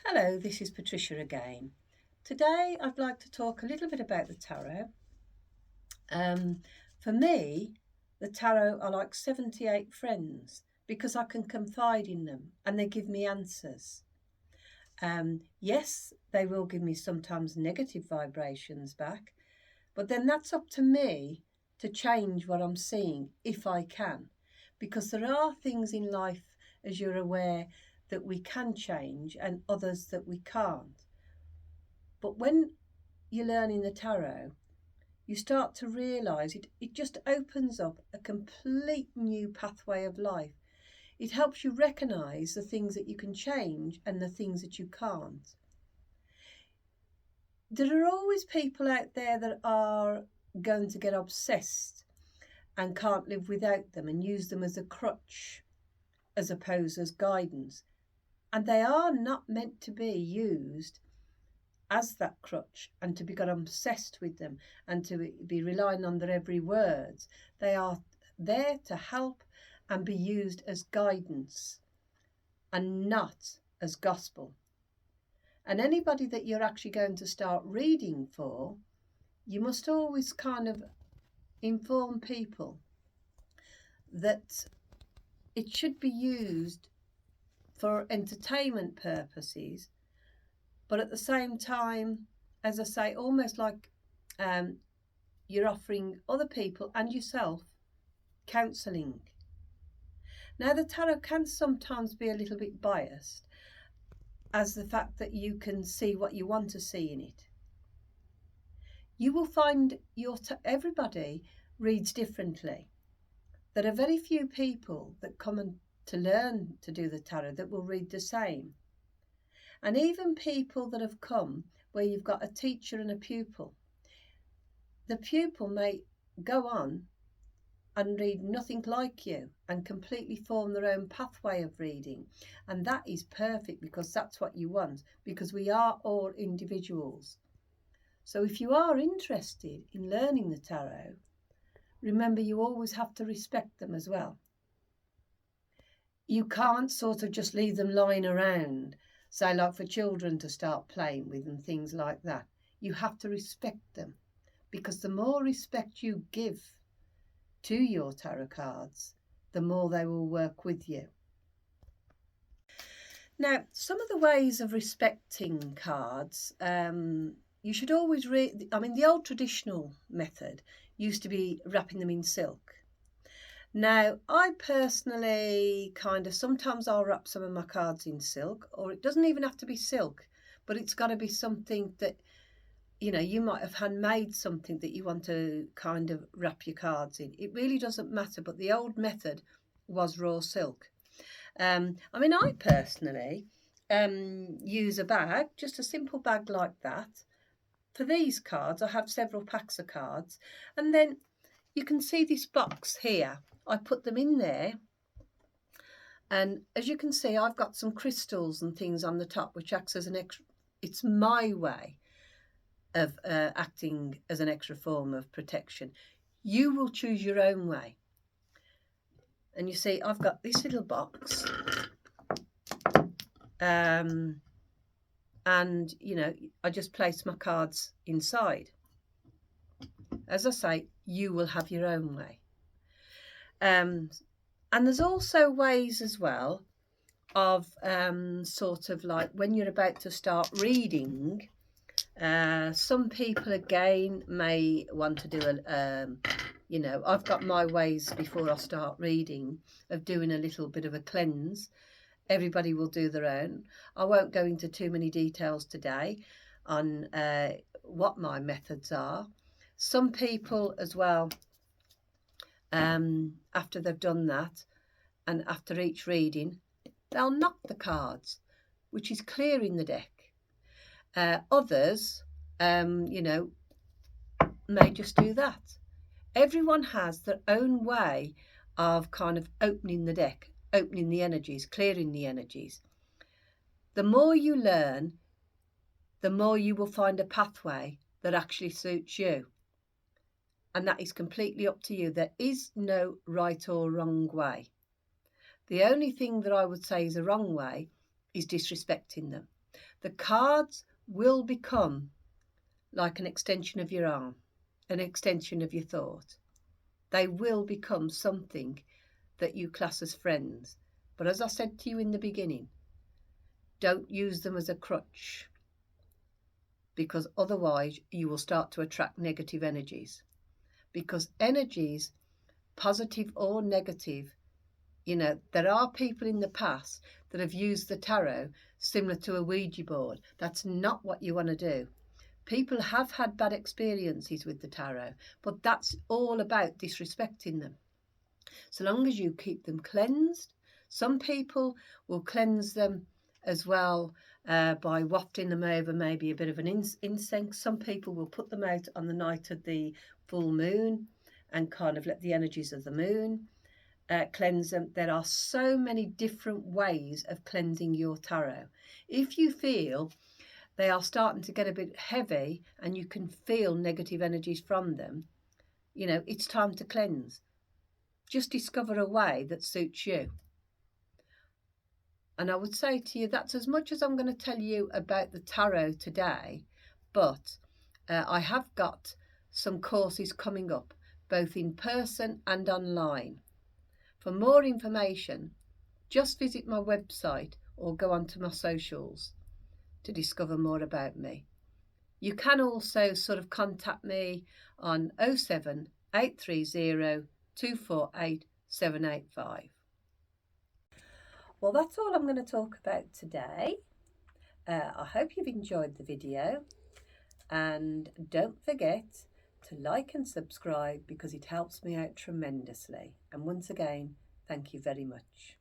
Hello, this is Patricia again. Today I'd like to talk a little bit about the tarot. Um, for me, the tarot are like 78 friends because I can confide in them and they give me answers. Yes, they will give me sometimes negative vibrations back, but then that's up to me to change what I'm seeing if I can. Because there are things in life, as you're aware, that we can change and others that we can't. But when you're learning the tarot, you start to realize it just opens up a complete new pathway of life. It helps you recognize the things that you can change and the things that you can't. There are always people out there that are going to get obsessed and can't live without them and use them as a crutch as opposed as guidance. And they are not meant to be used as that crutch and to become obsessed with them and to be relying on their every word. They are there to help and be used as guidance and not as gospel. And anybody that you're actually going to start reading for, you must always kind of inform people that it should be used for entertainment purposes, but at the same time, as I say, almost like you're offering other people and yourself counselling. Now, the tarot can sometimes be a little bit biased, as the fact that you can see what you want to see in it. You will find everybody reads differently. There are very few people that come to learn to do the tarot that will read the same. And even people that have come where you've got a teacher and a pupil, the pupil may go on and read nothing like you and completely form their own pathway of reading. And that is perfect because that's what you want, because we are all individuals. So if you are interested in learning the tarot, remember you always have to respect them as well. You can't sort of just leave them lying around, say like for children to start playing with and things like that. You have to respect them, because the more respect you give to your tarot cards, the more they will work with you. Now, some of the ways of respecting cards, you should always read. I mean, the old traditional method used to be wrapping them in silk. Now, I personally sometimes I'll wrap some of my cards in silk, or it doesn't even have to be silk, but it's got to be something that, you might have handmade something that you want to kind of wrap your cards in. It really doesn't matter, but the old method was raw silk. I personally use a bag, just a simple bag like that. For these cards, I have several packs of cards, and then you can see this box here. I put them in there, and as you can see, I've got some crystals and things on the top, which acts as an extra. It's my way of acting as an extra form of protection. You will choose your own way. And you see, I've got this little box, and I just place my cards inside. As I say, you will have your own way. And there's also ways as well of sort of like when you're about to start reading, some people again may want to do I've got my ways before I start reading of doing a little bit of a cleanse. Everybody will do their own. I won't go into too many details today on what my methods are. Some people as well, after they've done that and after each reading, they'll knock the cards, which is clearing the deck. Others, may just do that. Everyone has their own way of kind of opening the deck, opening the energies, clearing the energies. The more you learn, the more you will find a pathway that actually suits you. And that is completely up to you. There is no right or wrong way. The only thing that I would say is a wrong way is disrespecting them. The cards will become like an extension of your arm, an extension of your thought. They will become something that you class as friends. But as I said to you in the beginning, don't use them as a crutch, because otherwise you will start to attract negative energies. Because energies, positive or negative, there are people in the past that have used the tarot similar to a Ouija board. That's not what you want to do. People have had bad experiences with the tarot, but that's all about disrespecting them. So long as you keep them cleansed, some people will cleanse them as well by wafting them over maybe a bit of an incense. Some people will put them out on the night of the full moon and kind of let the energies of the moon cleanse them. There are so many different ways of cleansing your tarot. If you feel they are starting to get a bit heavy and you can feel negative energies from them, it's time to cleanse. Just discover a way that suits you. And I would say to you, that's as much as I'm going to tell you about the tarot today, but I have got some courses coming up, both in person and online. For more information, just visit my website or go onto my socials to discover more about me. You can also sort of contact me on 07 830 248 785. Well, that's all I'm going to talk about today. I hope you've enjoyed the video, and don't forget to like and subscribe because it helps me out tremendously. And once again, thank you very much.